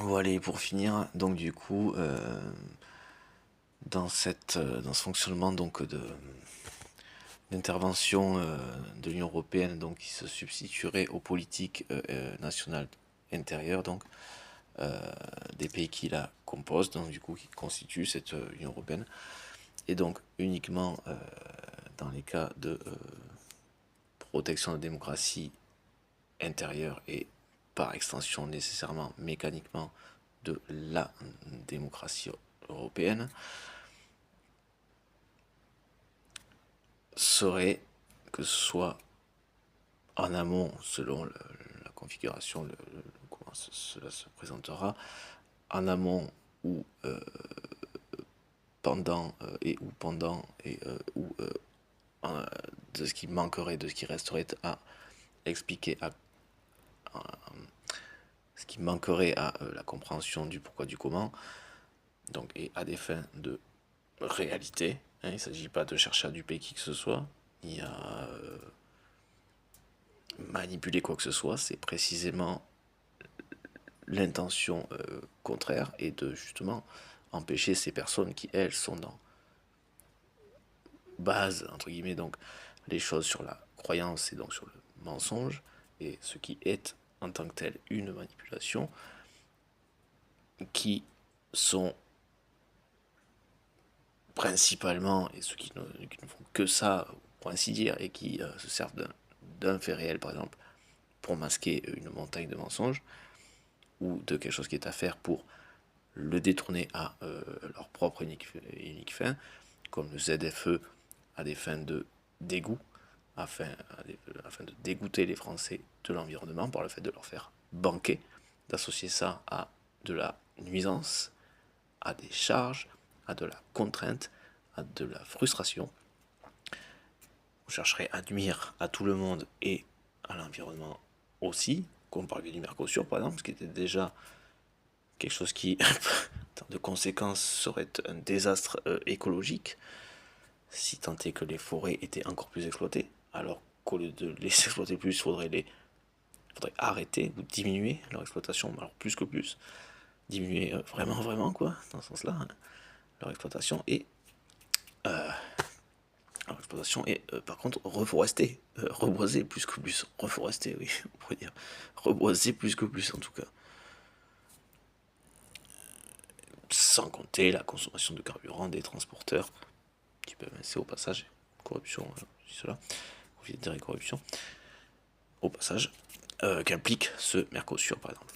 Voilà, et pour finir, donc du coup, dans ce fonctionnement donc d'intervention de l'Union européenne, donc qui se substituerait aux politiques nationales intérieures, donc des pays qui la composent, donc du coup qui constituent cette Union européenne, et donc uniquement dans les cas de protection de la démocratie intérieure et par extension nécessairement mécaniquement de la démocratie européenne, serait que ce soit en amont selon la configuration, comment cela se présentera, en amont ou pendant de ce qui manquerait, de ce qui resterait à expliquer, ce qui manquerait à la compréhension du pourquoi du comment, donc et à des fins de réalité. Hein, il ne s'agit pas de chercher à duper qui que ce soit, ni à manipuler quoi que ce soit, c'est précisément l'intention contraire et de justement empêcher ces personnes qui, elles, sont dans base, entre guillemets, donc les choses sur la croyance et donc sur le mensonge, et ce qui est en tant que tel une manipulation, qui sont principalement, et ceux qui ne font que ça, pour ainsi dire, et qui se servent d'un fait réel, par exemple, pour masquer une montagne de mensonges, ou de quelque chose qui est à faire pour le détourner à leur propre unique fin, comme le ZFE à des fins de dégoût, afin de dégoûter les Français de l'environnement par le fait de leur faire banquer, d'associer ça à de la nuisance, à des charges, à de la contrainte, à de la frustration. On chercherait à nuire à tout le monde et à l'environnement aussi, comme par le du Mercosur par exemple, ce qui était déjà quelque chose qui, en termes de conséquences, serait un désastre écologique, si tant est que les forêts étaient encore plus exploitées, alors qu'au lieu de les exploiter plus, il faudrait arrêter ou diminuer leur exploitation, alors plus que plus, diminuer vraiment quoi, dans ce sens-là, hein, leur exploitation et par contre reforester, reboiser plus que plus, reforester oui, on pourrait dire, reboiser plus que plus en tout cas. Sans compter la consommation de carburant des transporteurs, qui peuvent laisser au passage, corruption, cela, profiter de corruption, au passage, qu'implique ce Mercosur par exemple.